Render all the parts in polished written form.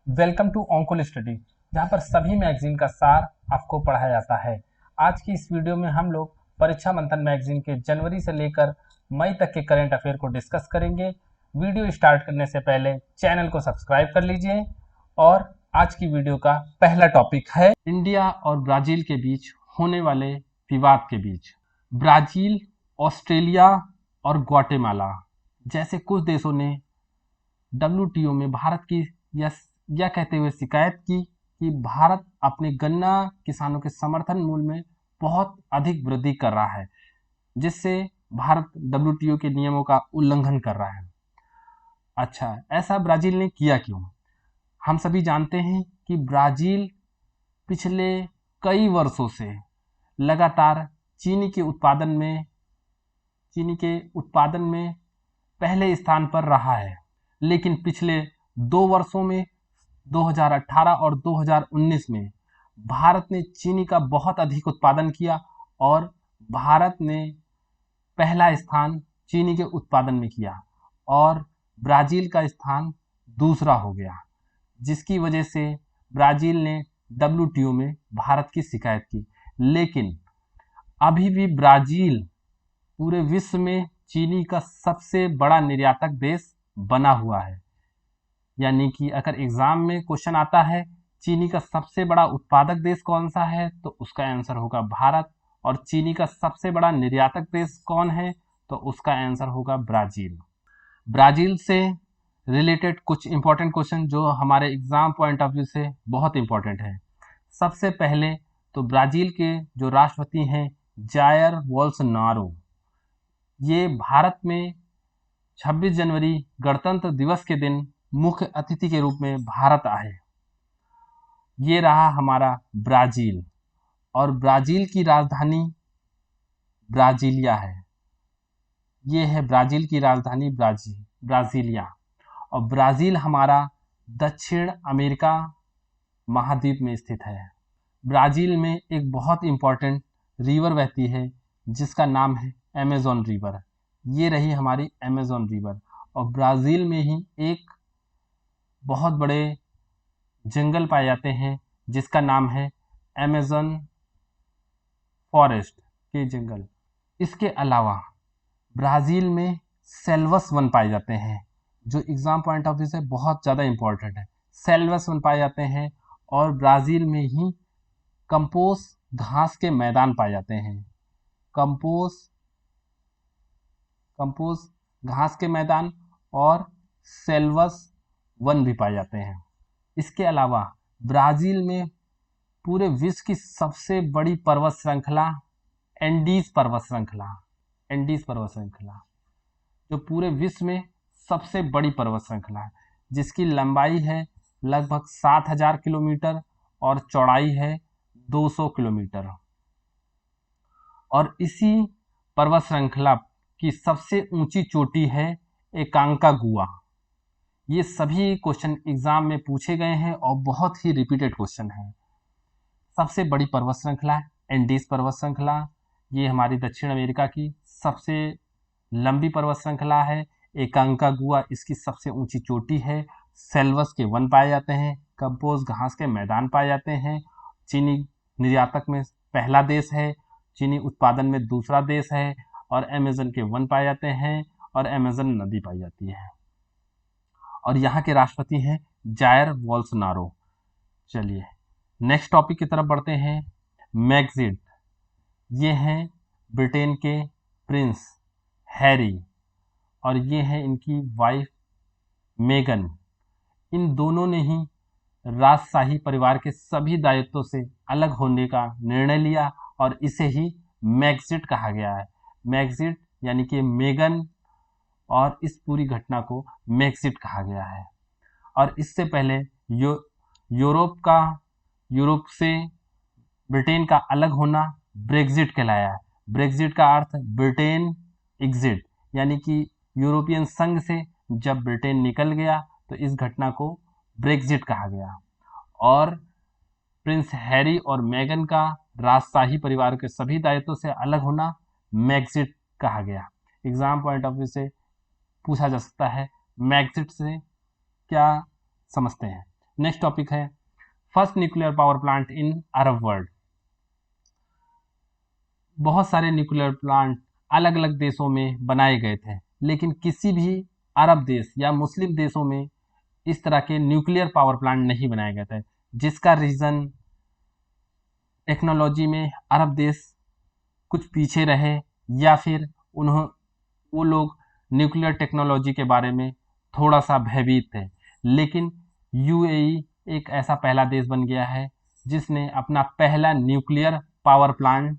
Welcome to ऑन्कोल study, जहाँ पर सभी मैगजीन का सार आपको पढ़ाया जाता है। आज की इस वीडियो में हम लोग परीक्षा मंथन मैगजीन के जनवरी से लेकर मई तक के करंट अफेयर को डिस्कस करेंगे। वीडियो स्टार्ट करने से पहले चैनल को सब्सक्राइब कर लीजिए। और आज की वीडियो का पहला टॉपिक है इंडिया और ब्राज़ील के बीच होने वाले विवाद के बीच। ब्राज़ील, ऑस्ट्रेलिया और ग्वाटेमाला जैसे कुछ देशों ने WTO में भारत की यह कहते हुए शिकायत की कि भारत अपने गन्ना किसानों के समर्थन मूल्य में बहुत अधिक वृद्धि कर रहा है, जिससे भारत WTO के नियमों का उल्लंघन कर रहा है। अच्छा, ऐसा ब्राज़ील ने किया क्यों? हम सभी जानते हैं कि ब्राज़ील पिछले कई वर्षों से लगातार चीनी के उत्पादन में पहले स्थान पर रहा है, लेकिन पिछले 2 वर्षों में 2018 और 2019 में भारत ने चीनी का बहुत अधिक उत्पादन किया और भारत ने पहला स्थान चीनी के उत्पादन में किया और ब्राज़ील का स्थान दूसरा हो गया, जिसकी वजह से ब्राज़ील ने WTO में भारत की शिकायत की। लेकिन अभी भी ब्राज़ील पूरे विश्व में चीनी का सबसे बड़ा निर्यातक देश बना हुआ है। यानी कि अगर एग्जाम में क्वेश्चन आता है चीनी का सबसे बड़ा उत्पादक देश कौन सा है, तो उसका आंसर होगा भारत। और चीनी का सबसे बड़ा निर्यातक देश कौन है, तो उसका आंसर होगा ब्राज़ील। ब्राज़ील से रिलेटेड कुछ इंपॉर्टेंट क्वेश्चन जो हमारे एग्जाम पॉइंट ऑफ व्यू से बहुत इंपॉर्टेंट है। सबसे पहले तो ब्राज़ील के जो राष्ट्रपति हैं जायर बोल्सोनारो, ये भारत में 26 जनवरी गणतंत्र दिवस के दिन मुख्य अतिथि के रूप में भारत आए। ये रहा हमारा ब्राज़ील, और ब्राज़ील की राजधानी ब्राज़ीलिया है। ये है ब्राज़ील की राजधानी ब्राज़ीलिया। और ब्राज़ील हमारा दक्षिण अमेरिका महाद्वीप में स्थित है। ब्राज़ील में एक बहुत इम्पोर्टेंट रिवर बहती है जिसका नाम है अमेज़न रिवर। ये रही हमारी अमेज़न रिवर। और ब्राज़ील में ही एक बहुत बड़े जंगल पाए जाते हैं जिसका नाम है अमेज़न फॉरेस्ट के जंगल। इसके अलावा ब्राज़ील में सेल्वस वन पाए जाते हैं जो एग्जाम पॉइंट ऑफ व्यू से बहुत ज़्यादा इम्पोर्टेंट है। सेल्वस वन पाए जाते हैं और ब्राज़ील में ही कंपोस घास के मैदान पाए जाते हैं। कंपोस घास के मैदान और सेल्वस वन भी पाए जाते हैं। इसके अलावा ब्राज़ील में पूरे विश्व की सबसे बड़ी पर्वत श्रृंखला एंडीज पर्वत श्रृंखला जो पूरे विश्व में सबसे बड़ी पर्वत श्रृंखला है, जिसकी लंबाई है लगभग 7000 किलोमीटर और चौड़ाई है 200 किलोमीटर। और इसी पर्वत श्रृंखला की सबसे ऊंची चोटी है एकांकागुआ। ये सभी क्वेश्चन एग्जाम में पूछे गए हैं और बहुत ही रिपीटेड क्वेश्चन है। सबसे बड़ी पर्वत श्रृंखला एंडीज पर्वत श्रृंखला, ये हमारी दक्षिण अमेरिका की सबसे लंबी पर्वत श्रृंखला है। एकांकागुआ इसकी सबसे ऊंची चोटी है। सेल्वस के वन पाए जाते हैं। कंपोज घास के मैदान पाए जाते हैं। चीनी निर्यातक में पहला देश है, चीनी उत्पादन में दूसरा देश है। और अमेज़न के वन पाए जाते हैं और अमेज़न नदी पाई जाती है। और यहाँ के राष्ट्रपति हैं जायर बोल्सोनारो। चलिए नेक्स्ट टॉपिक की तरफ बढ़ते हैं। मैग्जिट, ये हैं ब्रिटेन के प्रिंस हैरी और ये हैं इनकी वाइफ मेगन। इन दोनों ने ही राजशाही परिवार के सभी दायित्वों से अलग होने का निर्णय लिया और इसे ही मैग्जिट कहा गया है। मैग्जिट यानी कि मेगन, और इस पूरी घटना को मैग्जिट कहा गया है। और इससे पहले यूरोप से ब्रिटेन का अलग होना ब्रेग्जिट कहलाया है। ब्रेग्जिट का अर्थ ब्रिटेन एग्जिट, यानी कि यूरोपियन संघ से जब ब्रिटेन निकल गया तो इस घटना को ब्रेग्जिट कहा गया। और प्रिंस हैरी और मेगन का राजशाही परिवार के सभी दायित्वों से अलग होना मैग्जिट कहा गया। एग्जाम पॉइंट ऑफ व्यू से पूछा जा सकता है मैग्जिट से क्या समझते हैं। नेक्स्ट टॉपिक है first nuclear power plant in Arab world. बहुत सारे न्यूक्लियर प्लांट अलग अलग देशों में बनाए गए थे, लेकिन किसी भी अरब देश या मुस्लिम देशों में इस तरह के न्यूक्लियर पावर प्लांट नहीं बनाए गए थे, जिसका रीज़न टेक्नोलॉजी में अरब देश कुछ पीछे रहे या फिर वो लोग न्यूक्लियर टेक्नोलॉजी के बारे में थोड़ा सा भयभीत थे। लेकिन यूएई एक ऐसा पहला देश बन गया है जिसने अपना पहला न्यूक्लियर पावर प्लांट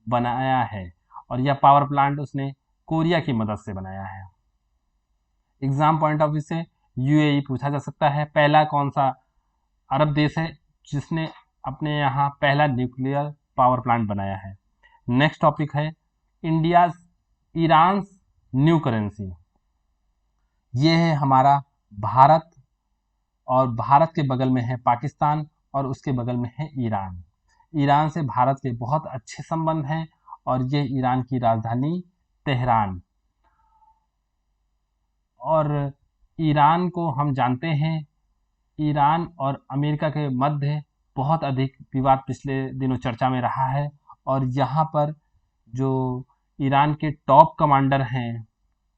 बनाया है, और यह पावर प्लांट उसने कोरिया की मदद से बनाया है। एग्जाम पॉइंट ऑफ व्यू से यूएई पूछा जा सकता है पहला कौन सा अरब देश है जिसने अपने यहाँ पहला न्यूक्लियर पावर प्लांट बनाया है। नेक्स्ट टॉपिक है इंडिया ईरान न्यू करेंसी। ये है हमारा भारत, और भारत के बगल में है पाकिस्तान, और उसके बगल में है ईरान। ईरान से भारत के बहुत अच्छे संबंध हैं, और ये ईरान की राजधानी तेहरान। और ईरान को हम जानते हैं, ईरान और अमेरिका के मध्य बहुत अधिक विवाद पिछले दिनों चर्चा में रहा है, और यहाँ पर जो ईरान के टॉप कमांडर हैं,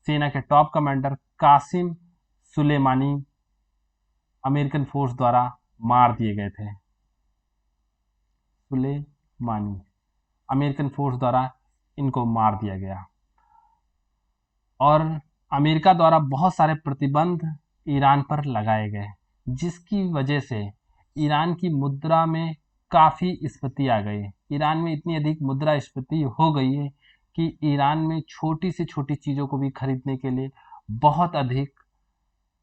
सेना के top commander Qasem Soleimani American force द्वारा मार दिए गए थे। सुलेमानी अमेरिकन फोर्स द्वारा इनको मार दिया गया, और अमेरिका द्वारा बहुत सारे प्रतिबंध ईरान पर लगाए गए, जिसकी वजह से ईरान की मुद्रा में काफ़ी स्फीति आ गई। ईरान में इतनी अधिक मुद्रा स्फीति हो गई है कि ईरान में छोटी से छोटी चीज़ों को भी खरीदने के लिए बहुत अधिक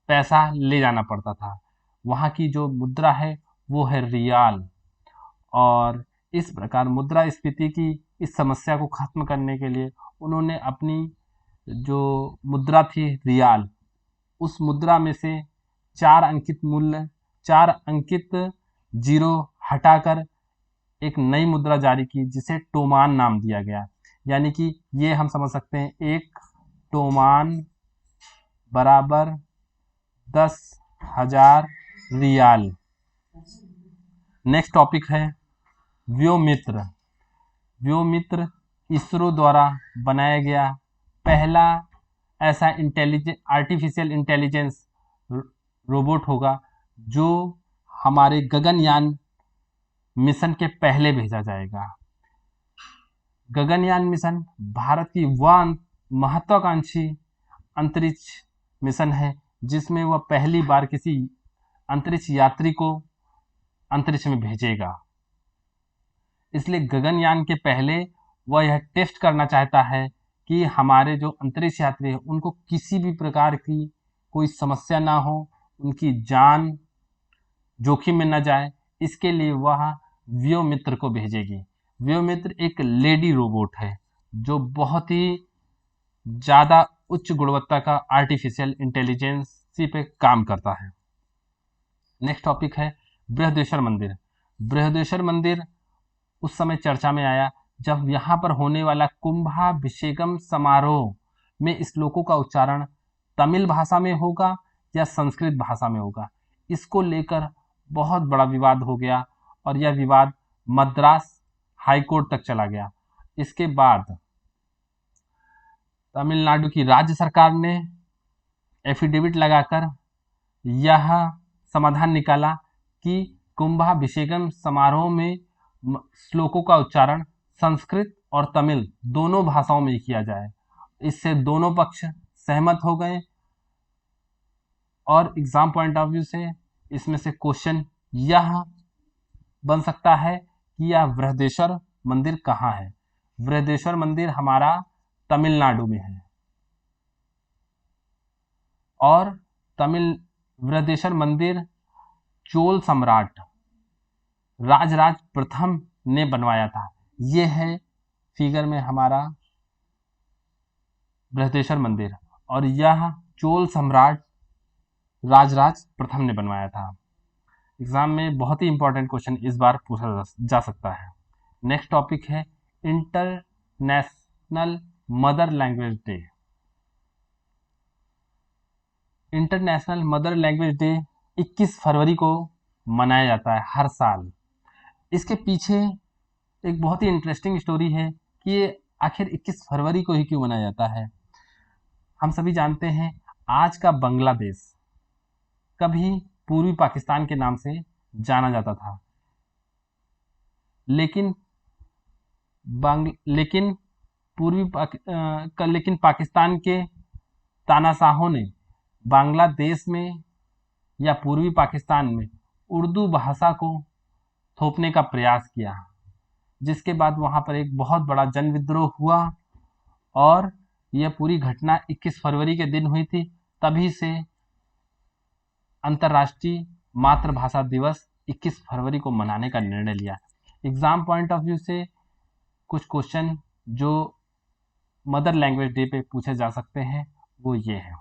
पैसा ले जाना पड़ता था। वहाँ की जो मुद्रा है वो है रियाल, और इस प्रकार मुद्रास्फीति की इस समस्या को खत्म करने के लिए उन्होंने अपनी जो मुद्रा थी रियाल, उस मुद्रा में से 4 अंकित जीरो हटाकर एक नई मुद्रा जारी की, जिसे टोमान नाम दिया गया। यानी कि ये हम समझ सकते हैं एक टोमान बराबर 10,000 रियाल। नेक्स्ट टॉपिक है व्योमित्र। व्योमित्र इसरो द्वारा बनाया गया पहला ऐसा आर्टिफिशियल इंटेलिजेंस रोबोट होगा जो हमारे गगनयान मिशन के पहले भेजा जाएगा। गगनयान मिशन भारत की वह महत्वाकांक्षी अंतरिक्ष मिशन है जिसमें वह पहली बार किसी अंतरिक्ष यात्री को अंतरिक्ष में भेजेगा। इसलिए गगनयान के पहले वह यह टेस्ट करना चाहता है कि हमारे जो अंतरिक्ष यात्री हैं उनको किसी भी प्रकार की कोई समस्या ना हो, उनकी जान जोखिम में न जाए। इसके लिए वह व्योमित्र को भेजेगी। व्योमित्र एक लेडी रोबोट है जो बहुत ही ज़्यादा उच्च गुणवत्ता का आर्टिफिशियल इंटेलिजेंस पे काम करता है। नेक्स्ट टॉपिक है बृहदेश्वर मंदिर। बृहदेश्वर मंदिर उस समय चर्चा में आया जब यहाँ पर होने वाला कुंभाभिषेकम समारोह में श्लोकों का उच्चारण तमिल भाषा में होगा या संस्कृत भाषा में होगा। इसको लेकर बहुत बड़ा विवाद हो गया, और यह विवाद मद्रास हाईकोर्ट तक चला गया। इसके बाद तमिलनाडु की राज्य सरकार ने एफिडेविट लगाकर यह समाधान निकाला कि कुंभाभिषेकम समारोह में श्लोकों का उच्चारण संस्कृत और तमिल दोनों भाषाओं में किया जाए। इससे दोनों पक्ष सहमत हो गए, और एग्जाम पॉइंट ऑफ व्यू से इसमें से क्वेश्चन यह बन सकता है कि यह बृहदेश्वर मंदिर कहाँ है। बृहदेश्वर मंदिर हमारा तमिलनाडु में है, और बृहदेश्वर मंदिर चोल सम्राट राजराज प्रथम ने बनवाया था। यह है फिगर में हमारा बृहदेश्वर मंदिर, और यह चोल सम्राट राजराज प्रथम ने बनवाया था। एग्जाम में बहुत ही इंपॉर्टेंट क्वेश्चन इस बार पूछा जा सकता है। नेक्स्ट टॉपिक है international mother language day. International mother language day 21 फरवरी को मनाया जाता है हर साल। इसके पीछे एक बहुत ही इंटरेस्टिंग स्टोरी है कि ये आखिर 21 फरवरी को ही क्यों मनाया जाता है। हम सभी जानते हैं आज का बांग्लादेश कभी पूर्वी पाकिस्तान के नाम से जाना जाता था, लेकिन लेकिन पाकिस्तान के तानाशाहों ने बांग्लादेश में या पूर्वी पाकिस्तान में उर्दू भाषा को थोपने का प्रयास किया, जिसके बाद वहां पर एक बहुत बड़ा जन विद्रोह हुआ और यह पूरी घटना 21 फरवरी के दिन हुई थी। तभी से अंतर्राष्ट्रीय मातृभाषा दिवस 21 फरवरी को मनाने का निर्णय लिया। एग्जाम पॉइंट ऑफ व्यू से कुछ क्वेश्चन जो मदर लैंग्वेज डे पे पूछे जा सकते हैं वो ये है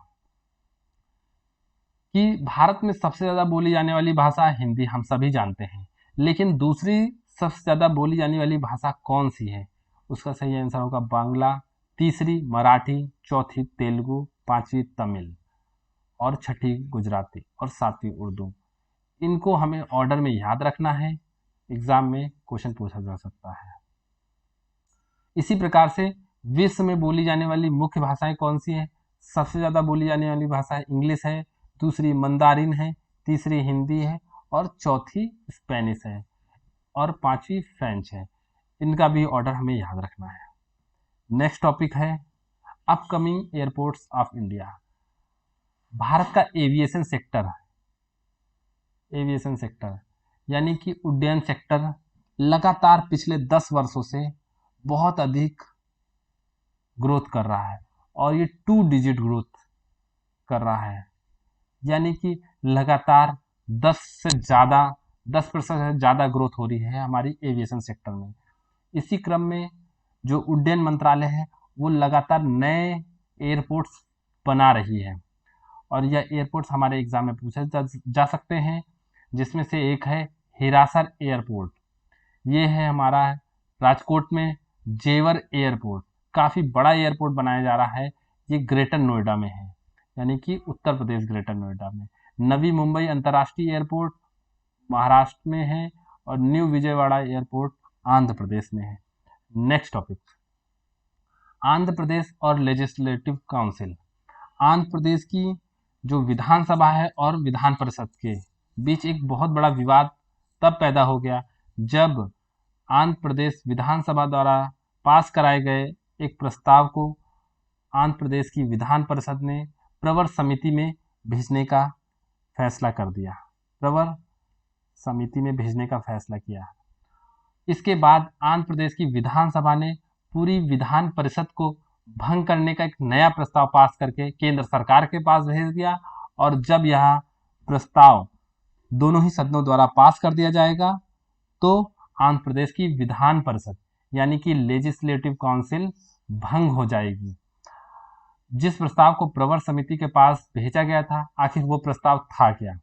कि भारत में सबसे ज़्यादा बोली जाने वाली भाषा हिंदी, हम सभी जानते हैं, लेकिन दूसरी सबसे ज़्यादा बोली जाने वाली भाषा कौन सी है? उसका सही आंसर होगा बांग्ला, तीसरी मराठी, चौथी तेलुगु, पांचवी तमिल और छठी गुजराती और सातवीं उर्दू। इनको हमें ऑर्डर में याद रखना है, एग्जाम में क्वेश्चन पूछा जा सकता है। इसी प्रकार से विश्व में बोली जाने वाली मुख्य भाषाएं कौन सी हैं? सबसे ज़्यादा बोली जाने वाली भाषा इंग्लिश है, दूसरी मंदारिन है, तीसरी हिंदी है और चौथी स्पेनिश है और पांचवी फ्रेंच है। इनका भी ऑर्डर हमें याद रखना है। नेक्स्ट टॉपिक है upcoming airports of India. Bharat का एविएशन सेक्टर यानी कि उड्डयन सेक्टर लगातार पिछले 10 वर्षों से बहुत अधिक ग्रोथ कर रहा है और ये 2 डिजिट ग्रोथ कर रहा है, यानी कि लगातार 10% से ज़्यादा ग्रोथ हो रही है हमारी एविएशन सेक्टर में। इसी क्रम में जो उड्डयन मंत्रालय है वो लगातार नए एयरपोर्ट्स बना रही है और यह एयरपोर्ट्स हमारे एग्जाम में पूछे जा सकते हैं, जिसमें से एक है हिरासर एयरपोर्ट। ये है हमारा राजकोट में। जेवर एयरपोर्ट काफ़ी बड़ा एयरपोर्ट बनाया जा रहा है, ये ग्रेटर नोएडा में है, यानी कि उत्तर प्रदेश ग्रेटर नोएडा में। नवी मुंबई अंतर्राष्ट्रीय एयरपोर्ट महाराष्ट्र में है और न्यू विजयवाड़ा एयरपोर्ट आंध्र प्रदेश में है। नेक्स्ट टॉपिक, आंध्र प्रदेश और लेजिस्लेटिव काउंसिल। आंध्र प्रदेश की जो विधानसभा है और विधान परिषद के बीच एक बहुत बड़ा विवाद तब पैदा हो गया जब आंध्र प्रदेश विधानसभा द्वारा पास कराए गए एक प्रस्ताव को आंध्र प्रदेश की विधान परिषद ने प्रवर समिति में भेजने का फैसला कर दिया। प्रवर समिति में भेजने का फैसला किया। इसके बाद आंध्र प्रदेश की विधानसभा ने पूरी विधान परिषद को भंग करने का एक नया प्रस्ताव पास करके केंद्र सरकार के पास भेज दिया और जब यह प्रस्ताव दोनों ही सदनों द्वारा पास कर दिया जाएगा तो आंध्र प्रदेश की विधान परिषद यानी कि लेजिस्लेटिव काउंसिल भंग हो जाएगी। जिस प्रस्ताव को प्रवर समिति के पास भेजा गया था, आखिर वो प्रस्ताव था क्या?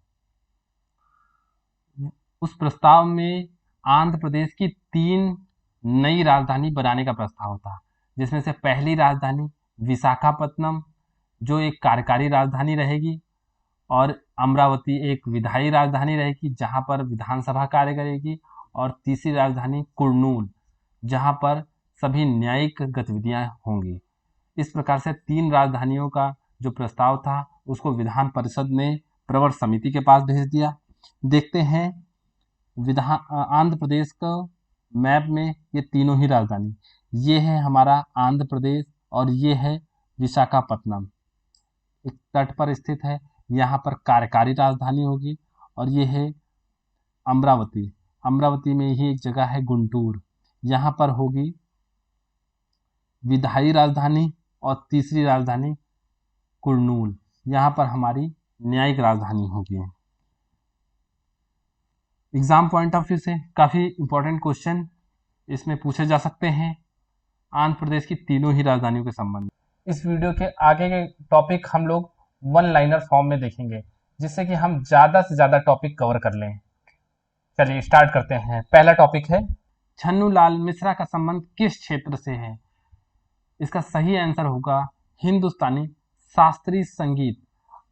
उस प्रस्ताव में आंध्र प्रदेश की 3 नई राजधानी बनाने का प्रस्ताव था, जिसमें से पहली राजधानी विशाखापत्तनम जो एक कार्यकारी राजधानी रहेगी और अमरावती एक विधायी राजधानी रहेगी जहां पर विधानसभा कार्य करेगी और तीसरी राजधानी कुर्नूल जहां पर सभी न्यायिक गतिविधियां होंगी। इस प्रकार से 3 राजधानियों का जो प्रस्ताव था उसको विधान परिषद ने प्रवर समिति के पास भेज दिया। देखते हैं आंध्र प्रदेश का मैप में ये तीनों ही राजधानी, ये है हमारा आंध्र प्रदेश और ये है विशाखापत्तनम, एक तट पर स्थित है। यहाँ पर कार्यकारी राजधानी होगी और ये है अमरावती। अमरावती में ही एक जगह है गुंटूर, यहाँ पर होगी विधायी राजधानी और तीसरी राजधानी कुर्नूल, यहाँ पर हमारी न्यायिक राजधानी होगी। एग्जाम पॉइंट ऑफ व्यू से काफ़ी इंपॉर्टेंट क्वेश्चन इसमें पूछे जा सकते हैं आंध्र प्रदेश की तीनों ही राजधानियों के संबंध में। इस वीडियो के आगे के टॉपिक हम लोग 1 लाइनर फॉर्म में देखेंगे, जिससे कि हम ज़्यादा से ज़्यादा टॉपिक कवर कर लें। चलिए स्टार्ट करते हैं। पहला टॉपिक है छन्नूलाल मिश्रा का संबंध किस क्षेत्र से है? इसका सही आंसर होगा हिंदुस्तानी शास्त्रीय संगीत।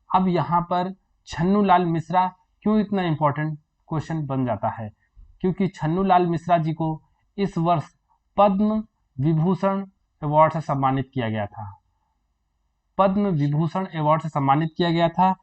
अब यहाँ पर छन्नूलाल मिश्रा क्यों इतना इंपॉर्टेंट क्वेश्चन बन जाता है? क्योंकि छन्नूलाल मिश्रा जी को इस वर्ष पद्म विभूषण अवार्ड से सम्मानित किया गया था। पद्म विभूषण अवार्ड से सम्मानित किया गया था।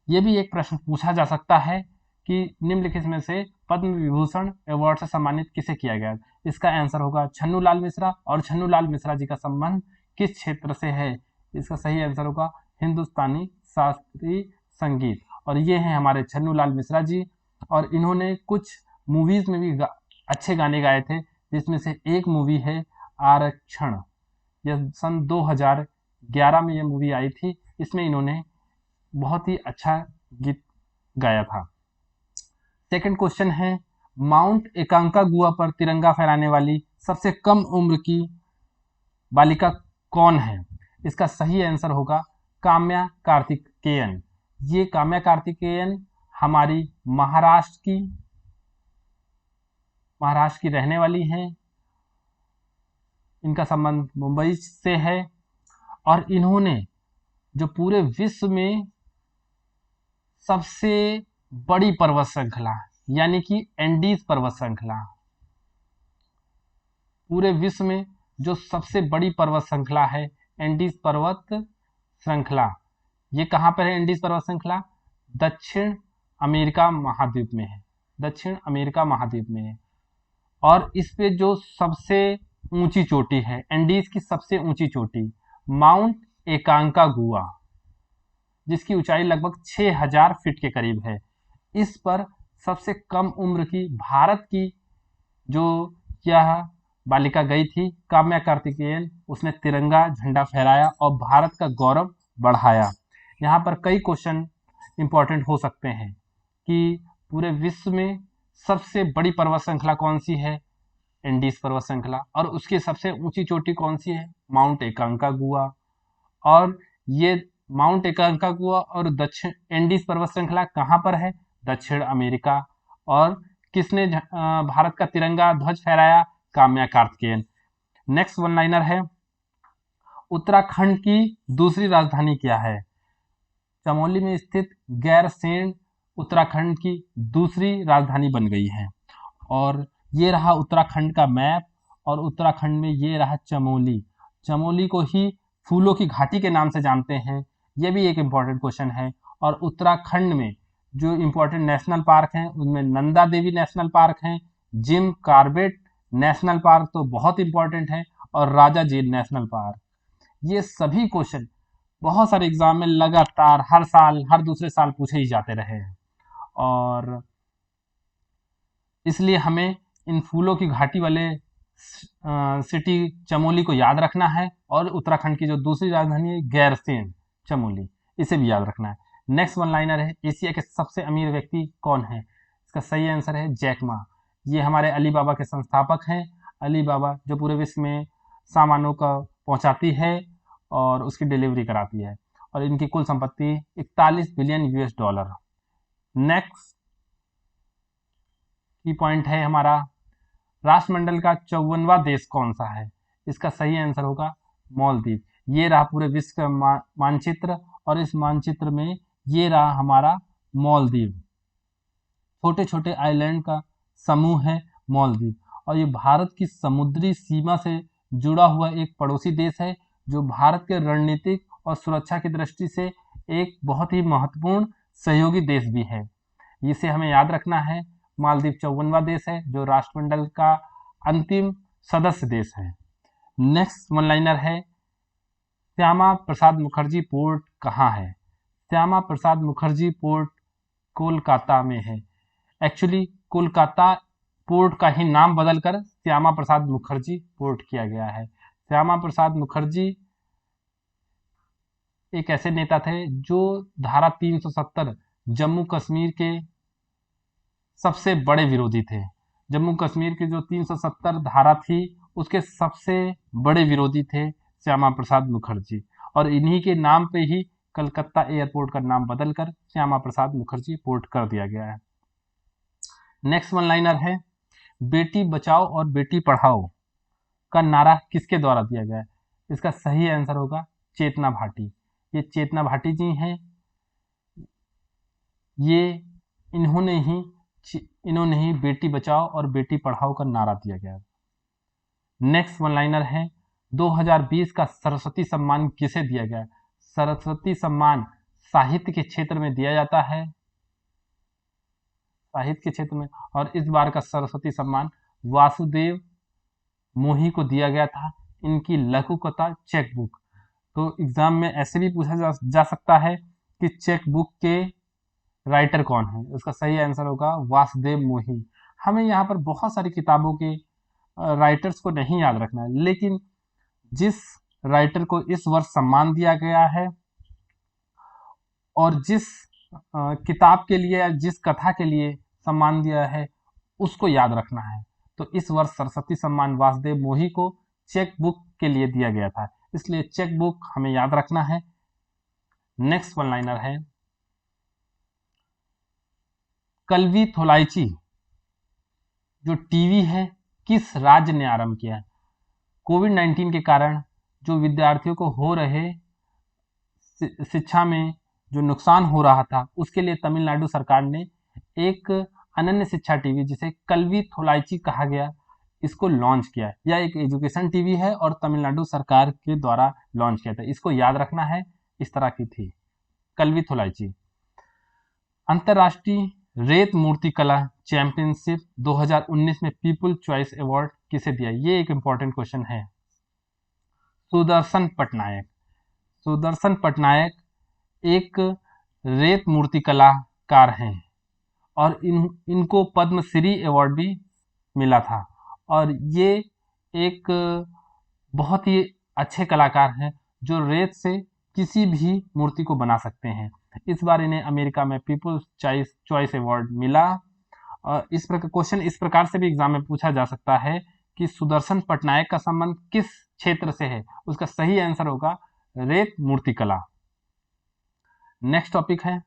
यह भी एक प्रश्न पूछा जा सकता है कि निम्नलिखित में से पद्म विभूषण अवार्ड से सम्मानित किसे किया गया? इसका आंसर होगा छन्नूलाल मिश्रा। और छन्नूलाल मिश्रा जी का संबंध किस क्षेत्र से है? इसका सही आंसर होगा हिंदुस्तानी शास्त्रीय संगीत। और ये हैं हमारे छन्नूलाल मिश्रा जी, और इन्होंने कुछ मूवीज में भी अच्छे गाने गाए थे, जिसमें से एक मूवी है आरक्षण। यह सन 2011 में यह मूवी आई थी। इसमें इन्होंने बहुत ही अच्छा गीत गाया था। सेकंड क्वेश्चन है, माउंट एकांकागुआ पर तिरंगा फहराने वाली सबसे कम उम्र की बालिका कौन है? इसका सही आंसर होगा काम्या कार्तिकेयन। ये काम्या कार्तिकेयन हमारी महाराष्ट्र की रहने वाली हैं। इनका संबंध मुंबई से है, और इन्होंने जो पूरे विश्व में सबसे बड़ी पर्वत श्रृंखला यानी कि एंडीज पर्वत श्रृंखला, पूरे विश्व में जो सबसे बड़ी पर्वत श्रृंखला है एंडीज पर्वत श्रृंखला, ये कहाँ पर है? एंडीज पर्वत श्रृंखला दक्षिण अमेरिका महाद्वीप में है। दक्षिण अमेरिका महाद्वीप में है। और इस पे जो सबसे ऊंची चोटी है, एंडीज की सबसे ऊंची चोटी माउंट एकांकागुआ, जिसकी ऊंचाई लगभग 6000 फीट के करीब है। इस पर सबसे कम उम्र की भारत की जो यह बालिका गई थी, काम्या कार्तिकेयन, उसने तिरंगा झंडा फहराया और भारत का गौरव बढ़ाया। यहाँ पर कई क्वेश्चन इंपॉर्टेंट हो सकते हैं कि पूरे विश्व में सबसे बड़ी पर्वत श्रृंखला कौन सी है? एंडीज पर्वत श्रृंखला। और उसकी सबसे ऊंची चोटी कौन सी है? माउंट एकांकागुआ। और ये माउंट एकांकागुआ और दक्षिण एंडीज पर्वत श्रृंखला कहाँ पर है? दक्षिण अमेरिका। और किसने भारत का तिरंगा ध्वज फहराया? Kamya Karthikeyan. Next one liner है, उत्तराखंड की दूसरी राजधानी क्या है? चमोली में स्थित गैरसेंण उत्तराखंड की दूसरी राजधानी बन गई है। और ये रहा उत्तराखंड का मैप, और उत्तराखंड में ये रहा चमोली। चमोली को ही फूलों की घाटी के नाम से जानते हैं। ये भी एक इम्पॉर्टेंट क्वेश्चन है। और उत्तराखंड में जो इम्पोर्टेंट नेशनल पार्क हैं उनमें नंदा देवी नेशनल पार्क हैं, जिम कॉर्बेट नेशनल पार्क तो बहुत इंपॉर्टेंट है, और राजा जीर नेशनल पार्क। ये सभी क्वेश्चन बहुत सारे एग्जाम में लगातार हर साल हर दूसरे साल पूछे ही जाते रहे हैं, और इसलिए हमें इन फूलों की घाटी वाले सिटी चमोली को याद रखना है, और उत्तराखंड की जो दूसरी राजधानी है गैरसेंण चमोली, इसे भी याद रखना है। नेक्स्ट वन लाइनर है, एशिया के सबसे अमीर व्यक्ति कौन है? इसका सही आंसर है जैक मा। ये हमारे अली बाबा के संस्थापक हैं। अली बाबा जो पूरे विश्व में सामानों का पहुंचाती है और उसकी डिलीवरी कराती है, और इनकी कुल संपत्ति 41 बिलियन यूएस डॉलर। नेक्स्ट की पॉइंट है हमारा, राष्ट्रमंडल का 54वां देश कौन सा है? इसका सही आंसर होगा मालदीव। ये रहा पूरे विश्व का मानचित्र, और इस मानचित्र में ये रहा हमारा मालदीव। छोटे छोटे आइलैंड का समूह है मालदीव, और ये भारत की समुद्री सीमा से जुड़ा हुआ एक पड़ोसी देश है, जो भारत के रणनीतिक और सुरक्षा की दृष्टि से एक बहुत ही महत्वपूर्ण सहयोगी देश भी है। इसे हमें याद रखना है। मालदीव 54वां देश है जो राष्ट्रमंडल का अंतिम सदस्य देश है। नेक्स्ट वन लाइनर है, श्यामा प्रसाद मुखर्जी पोर्ट कहाँ है? श्यामा प्रसाद मुखर्जी पोर्ट कोलकाता में है। एक्चुअली कोलकाता पोर्ट का ही नाम बदलकर श्यामा प्रसाद मुखर्जी पोर्ट किया गया है। श्यामा प्रसाद मुखर्जी एक ऐसे नेता थे जो धारा 370 जम्मू कश्मीर के सबसे बड़े विरोधी थे। जम्मू कश्मीर की जो 370 धारा थी उसके सबसे बड़े विरोधी थे श्यामा प्रसाद मुखर्जी, और इन्हीं के नाम पे ही कलकत्ता एयरपोर्ट का नाम बदलकर श्यामा प्रसाद मुखर्जी पोर्ट कर दिया गया है। नेक्स्ट वन लाइनर है, बेटी बचाओ और बेटी पढ़ाओ का नारा किसके द्वारा दिया गया है? इसका सही आंसर होगा चेतना भाटी। ये चेतना भाटी जी हैं। ये इन्होंने ही बेटी बचाओ और बेटी पढ़ाओ का नारा दिया गया। नेक्स्ट वन लाइनर है, 2020 का सरस्वती सम्मान किसे दिया गया? सरस्वती सम्मान साहित्य के क्षेत्र में दिया जाता है, साहित्य के क्षेत्र में, और इस बार का सरस्वती सम्मान वासुदेव मोही को दिया गया था। इनकी लघु कथा चेकबुक। तो एग्जाम में ऐसे भी पूछा जा सकता है कि चेकबुक के राइटर कौन है? उसका सही आंसर होगा वासुदेव मोही। हमें यहाँ पर बहुत सारी किताबों के राइटर्स को नहीं याद रखना है, लेकिन जिस राइटर को इस वर्ष सम्मान दिया गया है और जिस किताब के लिए या जिस कथा के लिए सम्मान दिया है उसको याद रखना है। तो इस वर्ष सरस्वती सम्मान वासुदेव मोही को चेक बुक के लिए दिया गया था, इसलिए चेक बुक हमें याद रखना है। नेक्स्ट वन लाइनर है, कल्वी थोलाइची जो टीवी है किस राज्य ने आरंभ किया है? कोविड-19 के कारण जो विद्यार्थियों को हो रहे शिक्षा में जो नुकसान हो रहा था उसके लिए तमिलनाडु सरकार ने एक अनन्य शिक्षा टीवी जिसे कल्वी थोलाइची कहा गया इसको लॉन्च किया है। यह एक एजुकेशन टीवी है और तमिलनाडु सरकार के द्वारा लॉन्च किया था, इसको याद रखना है। इस तरह की थी कल्वी थोलाइची। अंतरराष्ट्रीय रेत मूर्ति कला चैंपियनशिप 2019 में पीपुल चॉइस अवार्ड किसे दिया? ये एक इंपॉर्टेंट क्वेश्चन है। सुदर्शन पटनायक। सुदर्शन पटनायक एक रेत मूर्ति कलाकार हैं और इनको पद्मश्री अवार्ड भी मिला था और ये एक बहुत ही अच्छे कलाकार हैं जो रेत से किसी भी मूर्ति को बना सकते हैं। इस बार इन्हें अमेरिका में पीपुल्स चॉइस अवार्ड मिला। और इस प्रकार क्वेश्चन इस प्रकार से भी एग्जाम में पूछा जा सकता है कि सुदर्शन पटनायक का संबंध किस क्षेत्र से है? उसका सही आंसर होगा रेत मूर्तिकला। नेक्स्ट टॉपिक है,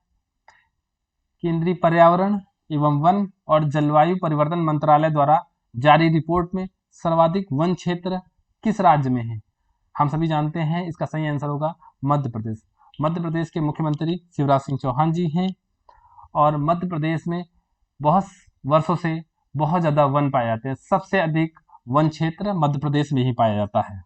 केंद्रीय पर्यावरण एवं वन और जलवायु परिवर्तन मंत्रालय द्वारा जारी रिपोर्ट में सर्वाधिक वन क्षेत्र किस राज्य में है? हम सभी जानते हैं इसका सही आंसर होगा मध्य प्रदेश। मध्य प्रदेश के मुख्यमंत्री शिवराज सिंह चौहान जी हैं और मध्य प्रदेश में बहुत वर्षों से बहुत ज़्यादा वन पाए जाते हैं। सबसे अधिक वन क्षेत्र मध्य प्रदेश में ही पाया जाता है।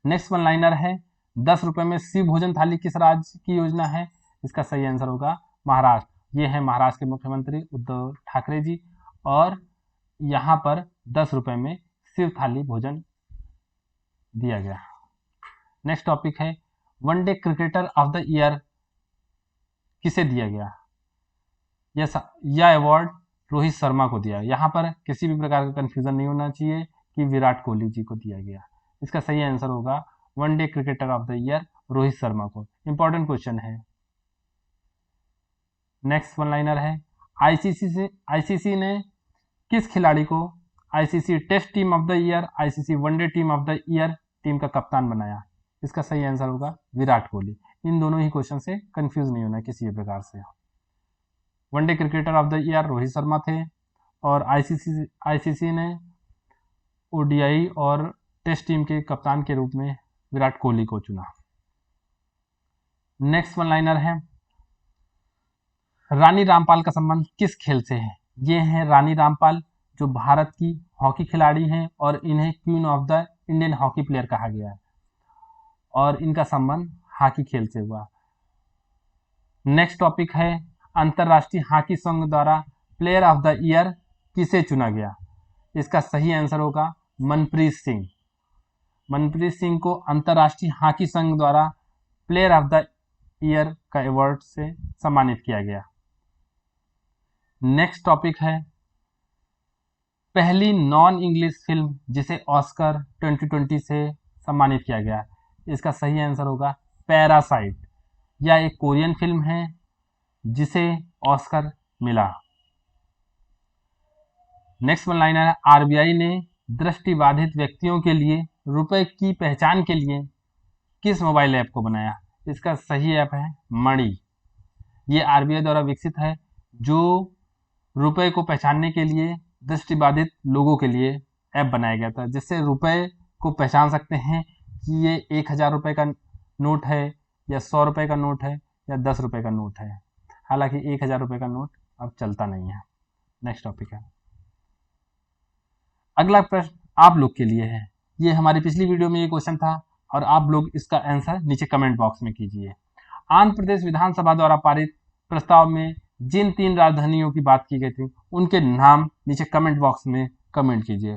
नेक्स्ट वन लाइनर है, 10 रुपए में शिव भोजन थाली किस राज्य की योजना है? इसका सही आंसर होगा महाराष्ट्र। ये है महाराष्ट्र के मुख्यमंत्री उद्धव ठाकरे जी और यहाँ पर 10 रुपए में शिव थाली भोजन दिया गया। नेक्स्ट टॉपिक है, one day cricketer of the year किसे दिया गया? यह अवार्ड रोहित शर्मा को दिया। यहाँ पर किसी भी प्रकार का कंफ्यूजन नहीं होना चाहिए कि विराट कोहली जी को दिया गया। इसका सही आंसर होगा one day cricketer of the year Rohit Sharma को। इंपॉर्टेंट क्वेश्चन है। नेक्स्ट वन लाइनर है, आईसीसी ने किस खिलाड़ी को ICC test team of the year, ICC one day team of the year team का कप्तान बनाया? इसका सही आंसर होगा विराट कोहली। इन दोनों ही क्वेश्चन से कंफ्यूज नहीं होना किसी भी प्रकार से। One day cricketer of the year Rohit Sharma थे और आईसीसी ने ओडीआई और टेस्ट टीम के कप्तान के रूप में विराट कोहली को चुना। नेक्स्ट वन लाइनर है, रानी रामपाल का संबंध किस खेल से है? ये हैं रानी रामपाल जो भारत की हॉकी खिलाड़ी हैं और इन्हें queen of the Indian hockey player कहा गया है और इनका संबंध हॉकी खेल से हुआ। नेक्स्ट टॉपिक है, अंतरराष्ट्रीय हॉकी संघ द्वारा प्लेयर ऑफ द ईयर किसे चुना गया? इसका सही आंसर होगा मनप्रीत सिंह। मनप्रीत सिंह को अंतरराष्ट्रीय हॉकी संघ द्वारा प्लेयर ऑफ द ईयर का अवार्ड से सम्मानित किया गया। नेक्स्ट टॉपिक है, पहली नॉन इंग्लिश फिल्म जिसे ऑस्कर 2020 से सम्मानित किया गया। इसका सही आंसर होगा पैरासाइट। यह एक कोरियन फिल्म है जिसे ऑस्कर मिला। नेक्स्ट वन लाइन है, आरबीआई ने दृष्टिबाधित व्यक्तियों के लिए रुपए की पहचान के लिए किस मोबाइल ऐप को बनाया? इसका सही ऐप है मणि। ये आरबीआई द्वारा विकसित है जो रुपए को पहचानने के लिए दृष्टिबाधित लोगों के लिए ऐप बनाया गया था, जिससे रुपए को पहचान सकते हैं कि ये 1000 रुपये का नोट है या 100 रुपये का नोट है या 10 रुपये का नोट है। हालांकि 1000 रुपये का नोट अब चलता नहीं है। नेक्स्ट टॉपिक है। अगला प्रश्न आप लोग के लिए है। ये हमारी पिछली वीडियो में ये क्वेश्चन था और आप लोग इसका आंसर नीचे कमेंट बॉक्स में कीजिए। आंध्र प्रदेश विधानसभा द्वारा पारित प्रस्ताव में जिन 3 राजधानियों की बात की गई थी उनके नाम नीचे कमेंट बॉक्स में कमेंट कीजिए।